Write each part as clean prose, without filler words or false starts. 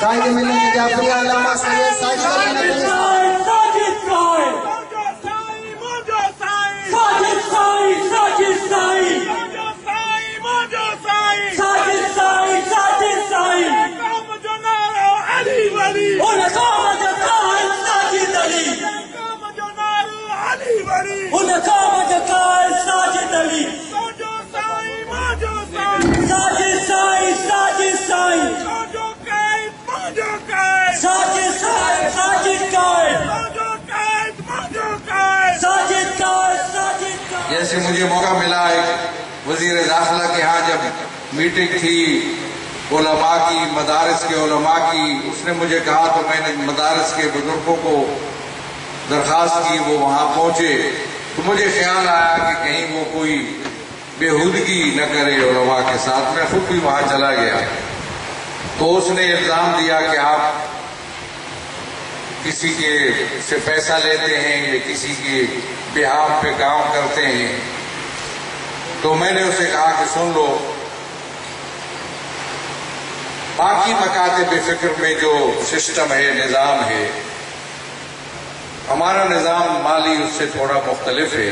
قائد ملت جعفری علامہ سید سائد جیسے مجھے موقع ملا ایک وزیر داخلہ کے ہاں جب میٹنگ تھی علماء کی، مدارس کے علماء کی، اس نے مجھے کہا تو میں نے مدارس کے بزرگوں کو درخواست کی، وہ وہاں پہنچے تو مجھے خیال آیا کہ کہیں وہ کوئی بےہودگی نہ کرے علماء کے ساتھ۔ میں خود بھی وہاں چلا گیا تو اس نے الزام دیا کہ آپ کسی کے سے پیسہ لیتے ہیں یا کسی کے بہاف پہ کام کرتے ہیں۔ تو میں نے اسے کہا کہ سن لو، باقی مکاتب فکر میں جو سسٹم ہے، نظام ہے، ہمارا نظام مالی اس سے تھوڑا مختلف ہے۔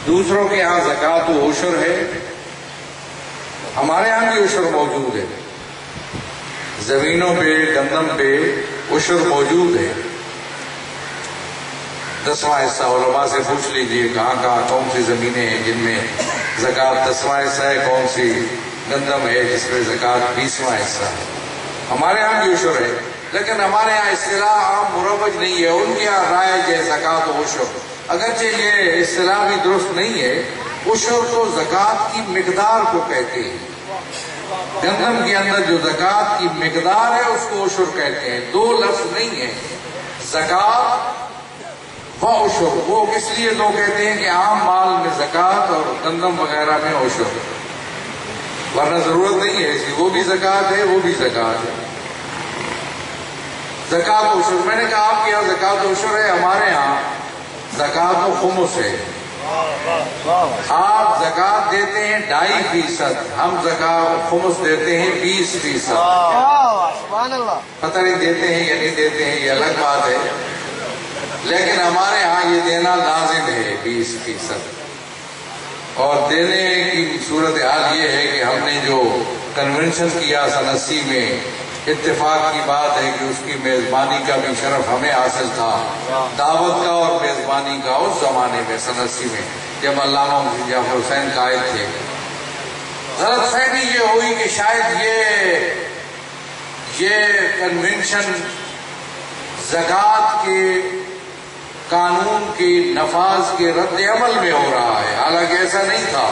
دوسروں کے ہاں زکوٰۃ و عشر ہے، ہمارے ہاں بھی عشر موجود ہے، زمینوں پہ گندم پہ عشر موجود ہے۔ 10واں حصہ علماء سے پوچھ لیجئے کہاں کہاں کون سی زمینیں ہیں جن میں زکوٰۃ 10واں حصہ ہے، کون سی گندم ہے جس میں زکوٰۃ 20واں حصہ ہے۔ ہمارے ہاں بھی عشر ہے، لیکن ہمارے ہاں اصطلاح عام مروج نہیں ہے، ان کے یہاں رائج ہے زکوٰۃ و عشر۔ اگرچہ یہ اصطلاح بھی درست نہیں ہے، عشر تو زکوٰۃ کی مقدار کو کہتے ہیں، گندم کے اندر جو زکوٰۃ کی مقدار ہے اس کو عشر کہتے ہیں، دو لفظ نہیں ہے، زکوٰۃ و عشر۔ وہ اس لیے لوگ کہتے ہیں کہ عام مال میں زکوٰۃ اور گندم وغیرہ میں عشر، ورنہ ضرورت نہیں ہے اسی، وہ بھی زکوٰۃ ہے، وہ بھی زکوٰۃ ہے۔ زکوٰۃ و عشر، میں نے کہا آپ کے یہاں زکوٰۃ و عشر ہے، ہمارے ہاں زکوٰۃ و خمس ہے۔ آپ زکوٰۃ دیتے ہیں 2.5%، ہم زکوٰۃ خمس دیتے ہیں 20%۔ پتہ نہیں دیتے ہیں یا نہیں دیتے ہیں یہ الگ بات ہے، لیکن ہمارے ہاں یہ دینا لازم ہے 20%۔ اور دینے کی صورتحال یہ ہے کہ ہم نے جو کنونشن کیا سن 80 میں، اتفاق کی بات ہے کہ اس کی میزبانی کا بھی شرف ہمیں حاصل تھا، دعوت کا اور میزبانی کا، اس زمانے میں سن 80 میں جب علامہ مفتی جعفر حسین قائد تھے۔ غلط فہمی یہ ہوئی کہ شاید یہ کنونشن زکوٰۃ کے قانون کے نفاذ کے رد عمل میں ہو رہا ہے، حالانکہ ایسا نہیں تھا۔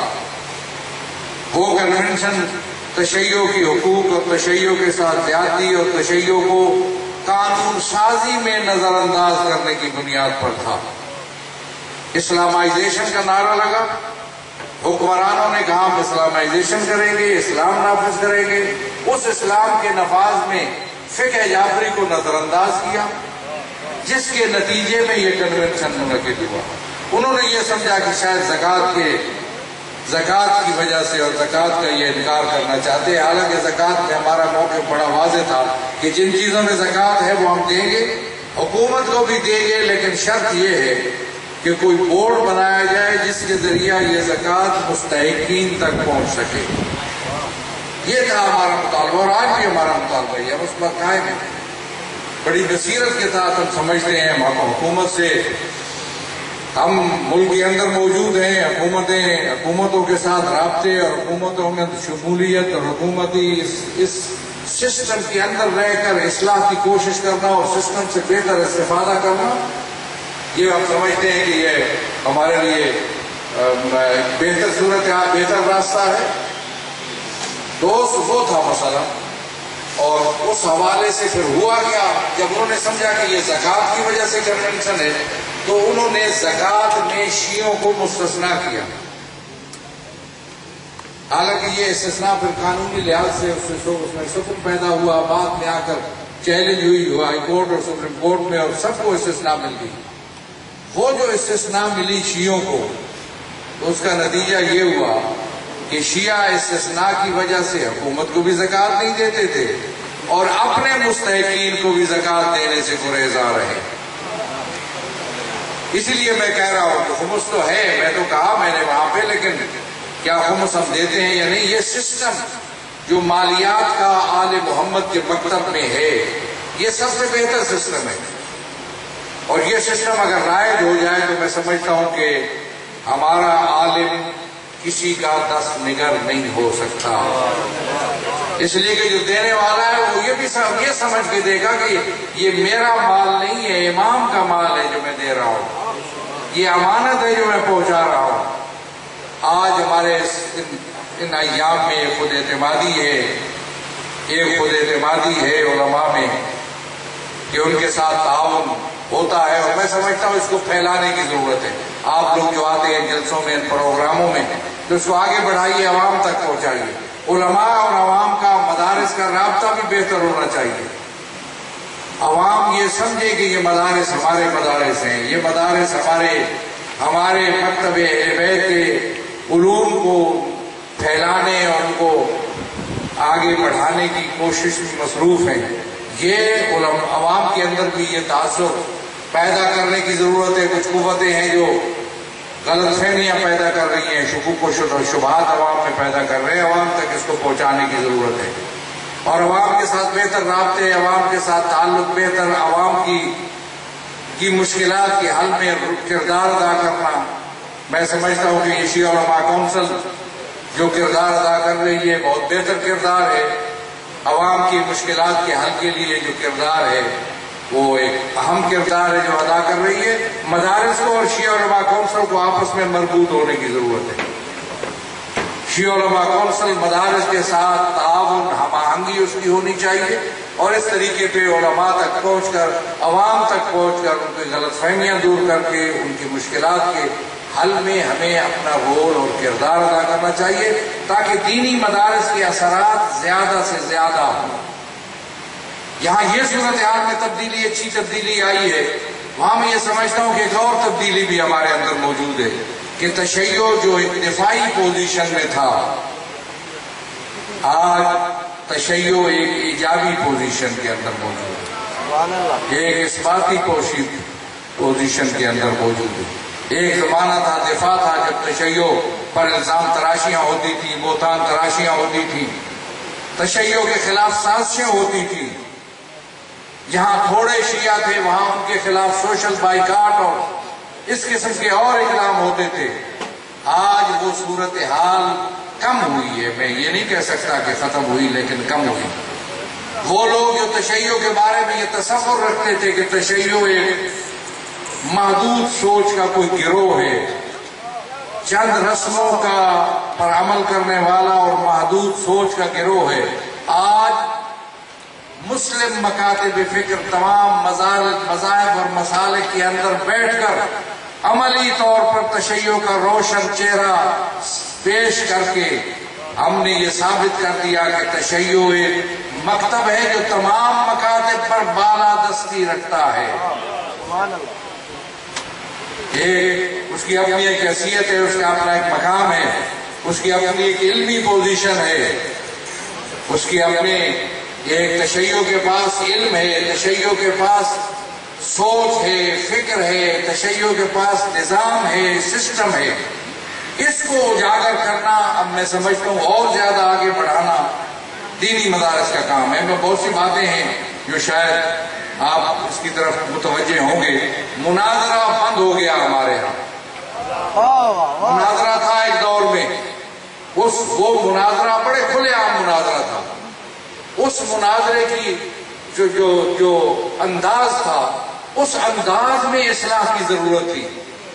وہ کنونشن تشیع کی حقوق اور تشیع کے ساتھ زیادتی اور تشیع کو قانون سازی میں نظر انداز کرنے کی بنیاد پر تھا۔ اسلامائزیشن کا نعرہ لگا، حکمرانوں نے کہا ہم اسلامائزیشن کریں گے، اسلام نافذ کریں گے، اس اسلام کے نفاذ میں فقہ جعفری کو نظر انداز کیا، جس کے نتیجے میں یہ کنونشن منعقد ہوا۔ انہوں نے یہ سمجھا کہ شاید زکوٰۃ کی وجہ سے اور زکوٰۃ کا یہ انکار کرنا چاہتے ہیں، حالانکہ زکوٰۃ میں ہمارا موقف بڑا واضح تھا کہ جن چیزوں میں زکوٰۃ ہے وہ ہم دیں گے، حکومت کو بھی دیں گے، لیکن شرط یہ ہے کہ کوئی بورڈ بنایا جائے جس کے ذریعہ یہ زکوٰۃ مستحقین تک پہنچ سکے۔ یہ تھا ہمارا مطالبہ، اور آج بھی ہمارا مطالبہ ہے، ہم اس پر قائم ہیں۔ بڑی بصیرت کے ساتھ ہم سمجھتے ہیں حکومت سے، ہم ملک کے اندر موجود ہیں، حکومتوں کے ساتھ رابطے اور حکومتوں میں شمولیت اور حکومتی اس سسٹم کے اندر رہ کر اصلاح کی کوشش کرنا اور سسٹم سے بہتر استفادہ کرنا، یہ ہم سمجھتے ہیں کہ یہ ہمارے لیے بہتر صورت ہے، بہتر راستہ ہے۔ دوست وہ تھا مسئلہ، اور اس حوالے سے پھر ہوا کیا، جب انہوں نے سمجھا کہ یہ زکوٰۃ کی وجہ سے کنونشن ہے تو انہوں نے زکوٰۃ میں شیعوں کو مستثنیٰ کیا، حالانکہ یہ استثناء پھر قانونی لحاظ سے اس میں سکون پیدا ہوا، بعد میں آ کر چیلنج ہوئی ہائی کورٹ اور سپریم کورٹ میں، اور سب کو استثناء مل گئی۔ وہ جو استثناء ملی شیعوں کو، تو اس کا نتیجہ یہ ہوا کہ شیعہ استثناء کی وجہ سے حکومت کو بھی زکوٰۃ نہیں دیتے تھے، اور اپنے مستحقین کو بھی زکوٰۃ دینے سے گریزاں رہیں۔ اسی لیے میں کہہ رہا ہوں کہ خمس تو ہے، میں تو کہا میں نے وہاں پہ، لیکن کیا خمس ہم دیتے ہیں یا نہیں؟ یہ سسٹم جو مالیات کا آل محمد کے مکتب میں ہے، یہ سب سے بہتر سسٹم ہے، اور یہ سسٹم اگر رائج ہو جائے تو میں سمجھتا ہوں کہ ہمارا عالم کسی کا دست نگر نہیں ہو سکتا، اس لیے کہ جو دینے والا ہے وہ یہ سمجھ کے دے گا کہ یہ میرا مال نہیں ہے، امام کا مال ہے جو میں دے رہا ہوں، یہ امانت ہے جو میں پہنچا رہا ہوں۔ آج ہمارے ان ایام میں ایک خود اعتمادی ہے علماء میں کہ ان کے ساتھ تعاون ہوتا ہے، اور میں سمجھتا ہوں اس کو پھیلانے کی ضرورت ہے۔ آپ لوگ جو آتے ہیں جلسوں میں، ان پروگراموں میں، تو اس کو آگے بڑھائیے، عوام تک پہنچائیے۔ علماء اور عوام کا مدارس کا رابطہ بھی بہتر ہونا چاہیے۔ عوام یہ سمجھے کہ یہ مدارس ہمارے مدارس ہیں، یہ مدارس ہمارے مکتب اہل بیت کے علوم کو پھیلانے اور ان کو آگے بڑھانے کی کوشش میں مصروف ہیں۔ یہ عوام کے اندر بھی یہ تاثر پیدا کرنے کی ضرورت ہے۔ کچھ قوتیں ہیں جو غلط فہمیاں پیدا کر رہی ہیں، شکوک و شبہات عوام میں پیدا کر رہے ہیں، عوام تک اس کو پہنچانے کی ضرورت ہے، اور عوام کے ساتھ بہتر رابطے، عوام کے ساتھ تعلق بہتر، عوام کی مشکلات کے حل میں کردار ادا کرنا۔ میں سمجھتا ہوں کہ یہ شیعہ علماء کونسل جو کردار ادا کر رہی ہے بہت بہتر کردار ہے، عوام کی مشکلات کے حل کے لیے جو کردار ہے وہ ایک اہم کردار ہے جو ادا کر رہی ہے۔ مدارس کو اور شیعہ علماء کونسل کو آپس میں مربوط ہونے کی ضرورت ہے۔ شیعہ علماء کونسل مدارس کے ساتھ تعاون، ہم آہنگی اس کی ہونی چاہیے، اور اس طریقے پہ علماء تک پہنچ کر، عوام تک پہنچ کر ان کی غلط فہمیاں دور کر کے ان کی مشکلات کے حل میں ہمیں اپنا رول اور کردار ادا کرنا چاہیے، تاکہ دینی مدارس کے اثرات زیادہ سے زیادہ ہوں۔ یہاں یہ صورتحال میں تبدیلی، اچھی تبدیلی آئی ہے، وہاں میں یہ سمجھتا ہوں کہ ایک اور تبدیلی بھی ہمارے اندر موجود ہے کہ تشیع جو ایک دفاعی پوزیشن میں تھا، آج تشیع ایک ایجابی پوزیشن کے اندر موجود ہے، ایک اثباتی پوزیشن کے اندر موجود ہے۔ ایک زمانہ تھا، دفاع تھا، جب تشیع پر الزام تراشیاں ہوتی تھی، بہتان تراشیاں ہوتی تھی، تشیع کے خلاف سازشیں ہوتی تھی، جہاں تھوڑے شیعہ تھے وہاں ان کے خلاف سوشل بائیکاٹ اور اس قسم کے اور اقدام ہوتے تھے۔ آج وہ صورتحال کم ہوئی ہے، میں یہ نہیں کہہ سکتا کہ ختم ہوئی، لیکن کم ہوئی۔ وہ لوگ جو تشیع کے بارے میں یہ تصور رکھتے تھے کہ تشیع ایک محدود سوچ کا کوئی گروہ ہے، چند رسموں پر عمل کرنے والا اور محدود سوچ کا گروہ ہے، آج مسلم مکاتب فکر تمام مذاہب اور مسالک کے اندر بیٹھ کر عملی طور پر تشیع کا روشن چہرہ پیش کر کے ہم نے یہ ثابت کر دیا کہ تشیع ایک مکتب ہے جو تمام مکاتب پر بالادستی رکھتا ہے۔ اس کی اپنی ایک حیثیت ہے، اس کا اپنا ایک مقام ہے، اس کی اپنی ایک علمی پوزیشن ہے، اس کی اپنی ایک تشیع کے پاس علم ہے، تشیع کے پاس سوچ ہے، فکر ہے، تشیع کے پاس نظام ہے، سسٹم ہے۔ اس کو اجاگر کرنا، اب میں سمجھتا ہوں اور زیادہ آگے بڑھانا دینی مدارس کا کام ہے۔ میں بہت سی باتیں ہیں جو شاید آپ اس کی طرف متوجہ ہوں گے۔ مناظرہ بند ہو گیا ہمارے ہاں، مناظرہ تھا ایک دور میں، وہ مناظرہ بڑے کھلے عام مناظرہ تھا، اس مناظرے کی جو انداز تھا، اس انداز میں اصلاح کی ضرورت تھی،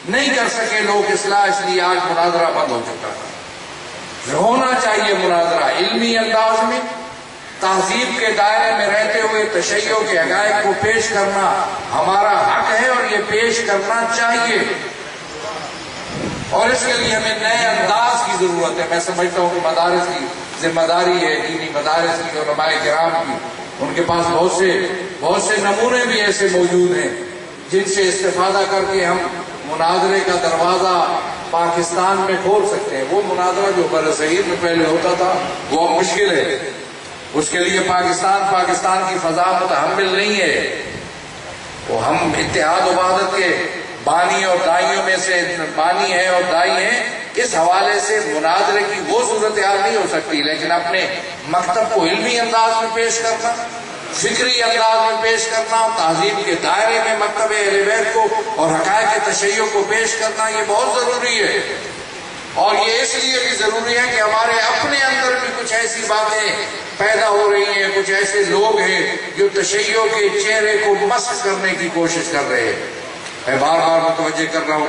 نہیں کر سکے لوگ اصلاح، اس لیے آج مناظرہ بند ہو چکا ہے۔ ہونا چاہیے مناظرہ علمی انداز میں، تہذیب کے دائرے میں رہتے ہوئے تشیع کے حقائق کو پیش کرنا ہمارا حق ہے، اور یہ پیش کرنا چاہیے، اور اس کے لیے ہمیں نئے انداز کی ضرورت ہے۔ میں سمجھتا ہوں کہ مدارس کی ذمہ داری ہے، دینی مدارس کی، علماء کرام کی، ان کے پاس بہت سے نمونے بھی ایسے موجود ہیں جن سے استفادہ کر کے ہم مناظرے کا دروازہ پاکستان میں کھول سکتے ہیں۔ وہ مناظرہ جو برصغیر میں پہلے ہوتا تھا وہ اب مشکل ہے، اس کے لیے پاکستان کی فضا متحمل نہیں ہے. وہ ہم اتحاد وحدت کے بانی اور دائیوں میں سے بانی ہیں اور دائی ہیں. اس حوالے سے مناظرے کی وہ صورتحال نہیں ہو سکتی، لیکن اپنے مکتب کو علمی انداز میں پیش کرنا، فکری انداز میں پیش کرنا، تہذیب کے دائرے میں مکتب اہل بیت کو اور حقائق تشیع کو پیش کرنا، یہ بہت ضروری ہے. اور یہ اس لیے بھی ضروری ہے کہ ہمارے اپنے اندر بھی کچھ ایسی باتیں پیدا ہو رہی ہیں، کچھ ایسے لوگ ہیں جو تشیع کے چہرے کو مسخ کرنے کی کوشش کر رہے ہیں. میں بار بار متوجہ کر رہا ہوں